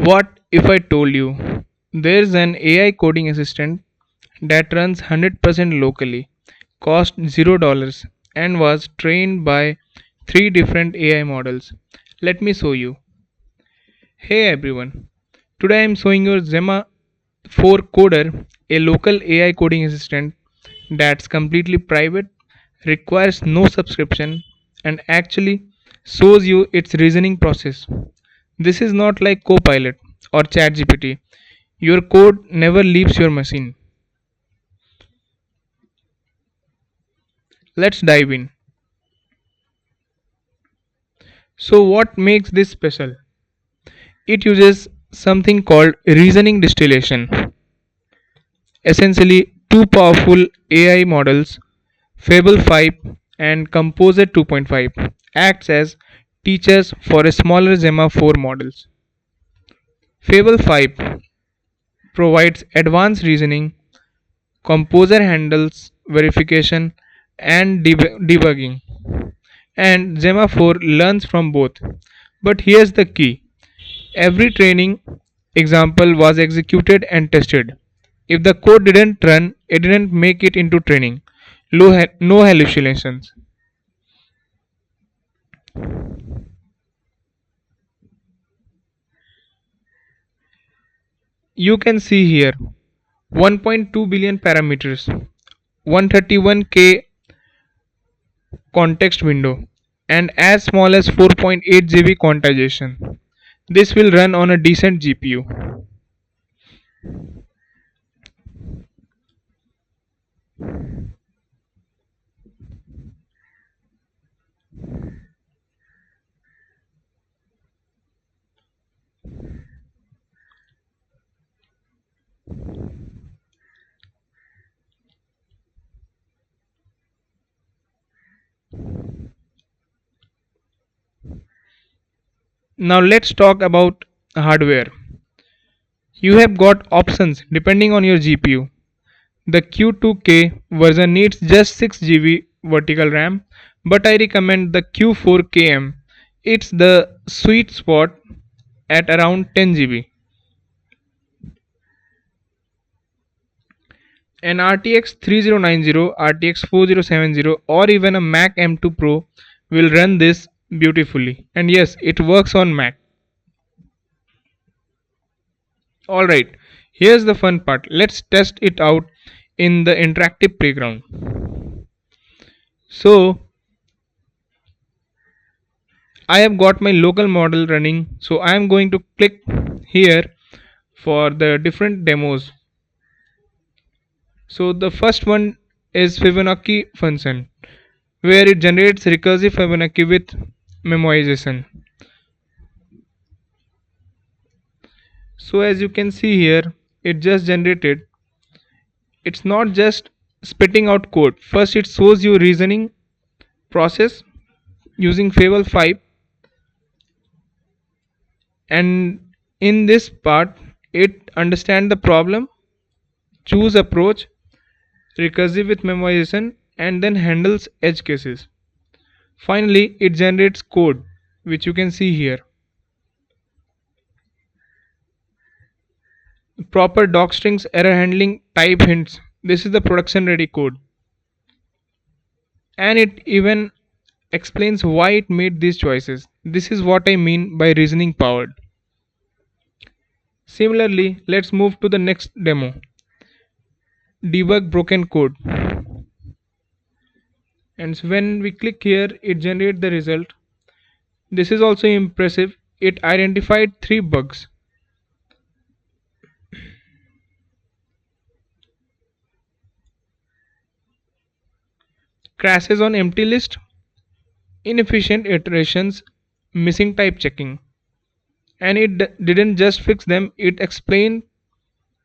What if I told you there's an AI coding assistant that runs 100% locally, cost $0, and was trained by 3 different AI models? Let me show you. Hey everyone, today I am showing you Gemma 4 Coder, a local AI coding assistant that's completely private, requires no subscription, and actually shows you its reasoning process. This is not like Copilot or ChatGPT. Your code never leaves your machine. Let's dive in. So, what makes this special? It uses something called reasoning distillation. Essentially, two powerful AI models, Fable 5 and Composer 2.5, acts as teachers for a smaller Gemma 4 models. Fable 5 provides advanced reasoning, Composer handles verification and debugging, and Gemma 4 learns from both. But here's the key: every training example was executed and tested. If the code didn't run, it didn't make it into training. No hallucinations. You can see here 1.2 billion parameters, 131K context window, and as small as 4.8 GB quantization. This will run on a decent GPU. Now let's talk about hardware. You have got options depending on your GPU. The Q2K version needs just 6 GB vertical RAM, but I recommend the Q4KM. It's the sweet spot at around 10 GB. An RTX 3090, RTX 4070, or even a Mac M2 Pro will run this beautifully. And yes, it works on Mac. Alright, here's the fun part. Let's test it out in the interactive playground. So, I have got my local model running. So, I am going to click here for the different demos. So, the first one is Fibonacci function, where it generates recursive Fibonacci with memoization. So as you can see here, it just generated. It's not just spitting out code. First it shows you reasoning process using Fable 5, and in this part it understand the problem, choose approach, recursive with memoization, and then handles edge cases. Finally it generates code, which you can see here. Proper docstrings, error handling, type hints. This is the production ready code, and it even explains why it made these choices. This is what I mean by reasoning powered. Similarly, let's move to the next demo. Debug broken code. And when we click here, it generates the result. This is also impressive. It identified 3 bugs. Crashes on empty list, inefficient iterations, missing type checking. And it didn't just fix them, it explained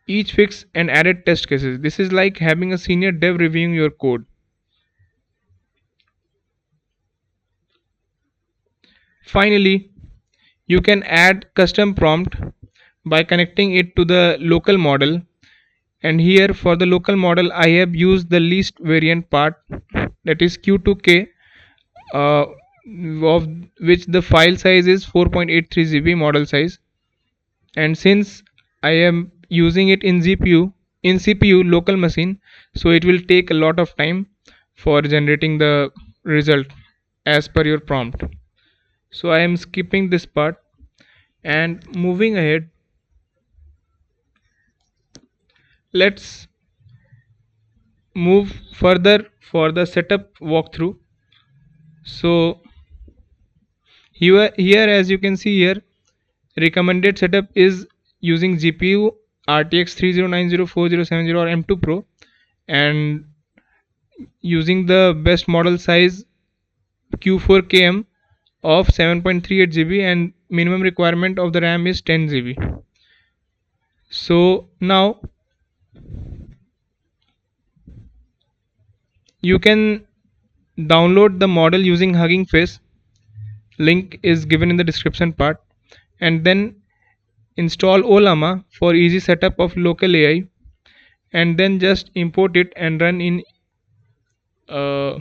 each fix and added test cases. This is like having a senior dev reviewing your code. Finally, you can add custom prompt by connecting it to the local model, and here for the local model I have used the least variant part, that is Q2K, of which the file size is 4.83 GB model size, and since I am using it in CPU local machine, so it will take a lot of time for generating the result as per your prompt. So I am skipping this part and moving ahead. Let's move further for the setup walkthrough. So here as you can see here, recommended setup is using GPU RTX 3090, 4070 or M2 Pro, and using the best model size Q4KM of 7.38 GB, and minimum requirement of the RAM is 10 GB. So now you can download the model using Hugging Face. Link is given in the description part, and then install Olama for easy setup of local AI, and then just import it and run in uh,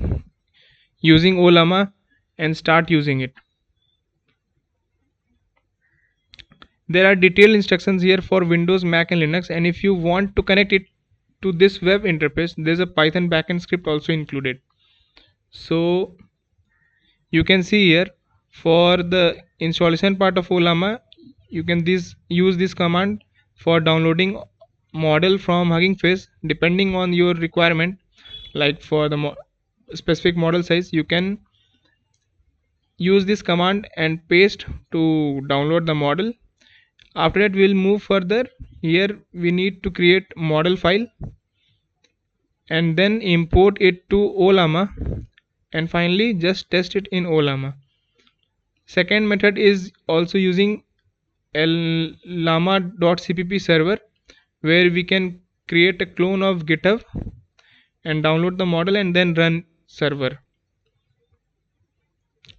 using Olama and start using it. There are detailed instructions here for Windows, Mac and Linux, and if you want to connect it to this web interface, there's a Python backend script also included. So you can see here for the installation part of Olama, you can use this command for downloading model from Hugging Face depending on your requirement. Like for the specific model size, you can use this command and paste to download the model. After that we'll move further. Here we need to create model file and then import it to Olama, and finally just test it in Olama. Second method is also using llama.cpp server, where we can create a clone of GitHub and download the model and then run server.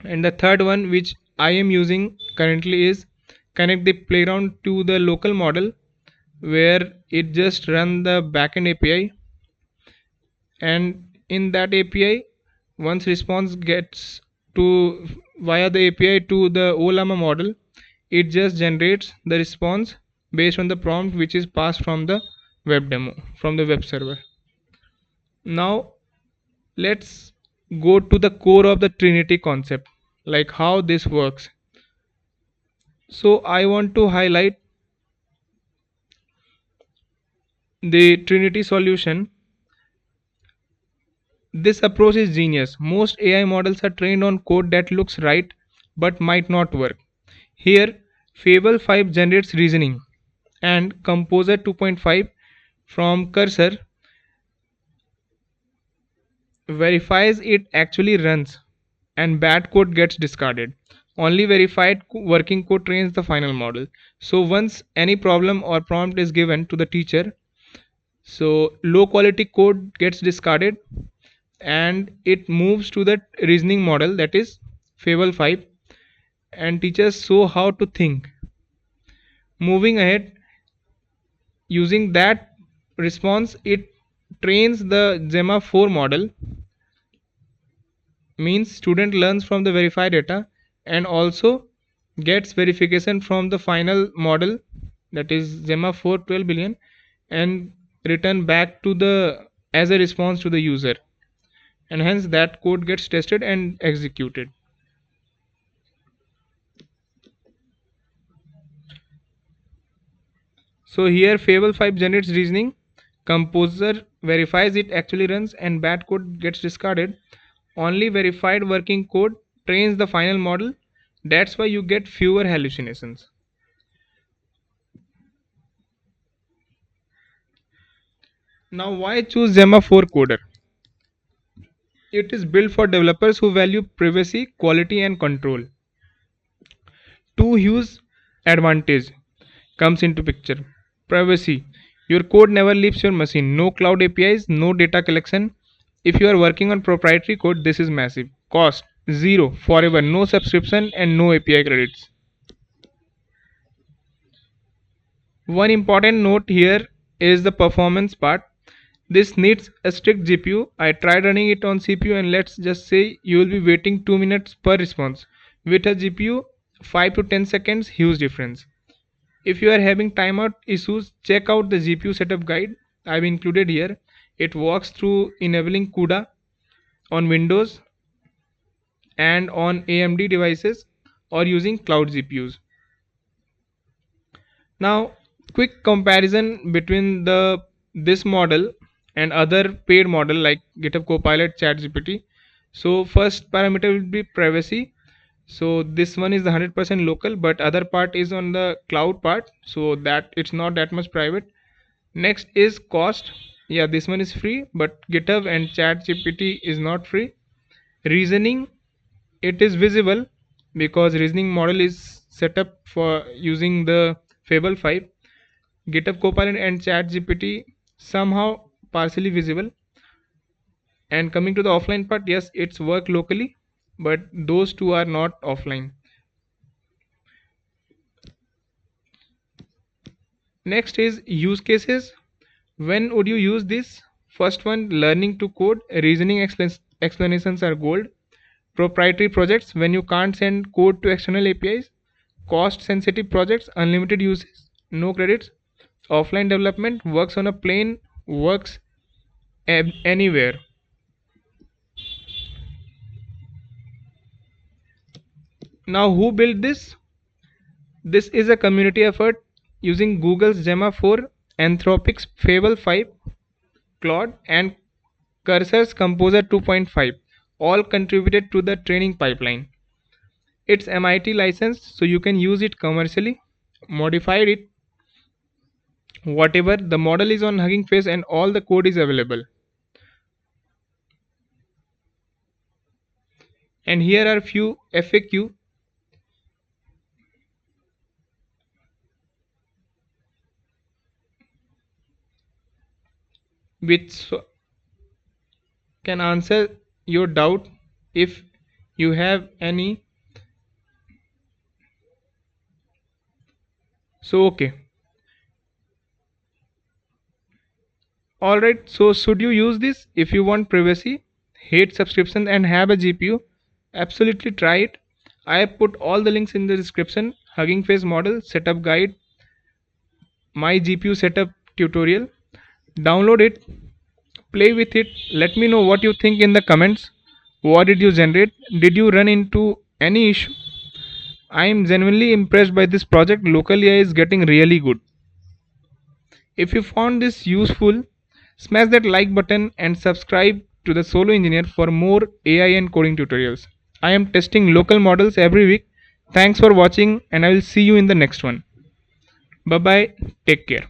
And the third one which I am using currently is connect the playground to the local model, where it just run the backend API, and in that API once response gets to via the API to the Olama model, it just generates the response based on the prompt which is passed from the web demo, from the web server. Now let's go to the core of the Trinity concept, like how this works. So I want to highlight the Trinity solution. This approach is genius. Most AI models are trained on code that looks right but might not work. Here, Fable 5 generates reasoning, and Composer 2.5 from Cursor verifies it actually runs, and bad code gets discarded. Only verified working code trains the final model. So once any problem or prompt is given to the teacher, so low quality code gets discarded and it moves to the reasoning model, that is Fable 5, and teachers show how to think. Moving ahead, using that response, it trains the Gemma 4 model, means student learns from the verified data and also gets verification from the final model, that is Gemma 4 12 billion, and return back to the as a response to the user, and hence that code gets tested and executed. So here Fable 5 generates reasoning, Composer verifies it actually runs, and bad code gets discarded. Only verified working code trains the final model. That's why you get fewer hallucinations. Now why choose Gemma 4 coder? It is built for developers who value privacy, quality and control. Two huge advantages comes into picture. Privacy. Your code never leaves your machine. No cloud APIs, no data collection. If you are working on proprietary code, this is massive. Cost zero forever, no subscription and no API credits. One important note here is the performance part. This needs a strict GPU. I tried running it on CPU and let's just say you will be waiting 2 minutes per response. With a GPU, 5 to 10 seconds, huge difference. If you are having timeout issues, check out the GPU setup guide I've included here. It walks through enabling CUDA on Windows and on AMD devices or using cloud GPUs. Now, quick comparison between the this model and other paid model like GitHub Copilot, ChatGPT. So first parameter will be privacy. So this one is the 100% local, but other part is on the cloud part, so that it's not that much private. Next is cost. Yeah, this one is free, but GitHub and ChatGPT is not free. Reasoning, it is visible because reasoning model is set up for using the Fable 5. GitHub Copilot and ChatGPT somehow partially visible. And coming to the offline part, yes, it's work locally, but those two are not offline. Next is use cases. When would you use this? First one, learning to code. Reasoning explanations are gold. Proprietary projects, when you can't send code to external APIs. Cost sensitive projects, unlimited uses, no credits. Offline development, works on a plane, works anywhere. Now, who built this? This is a community effort using Google's Gemma 4, Anthropic's Fable 5, Claude, and Cursor's Composer 2.5 all contributed to the training pipeline. It's MIT licensed, so you can use it commercially. Modified it, whatever. The model is on Hugging Face and all the code is available. And here are few FAQ. Which can answer your doubt if you have any. So okay, alright, so should you use this if you want privacy, hate subscription and have a GPU? Absolutely try it. I put all the links in the description. Hugging Face model setup guide, my GPU setup tutorial. Download it, play with it, let me know what you think in the comments. What did you generate? Did you run into any issue? I am genuinely impressed by this project. Local AI is getting really good. If you found this useful, smash that like button and subscribe to the Solo Engineer for more AI and coding tutorials. I am testing local models every week. Thanks for watching and I will see you in the next one. Bye bye. Take care.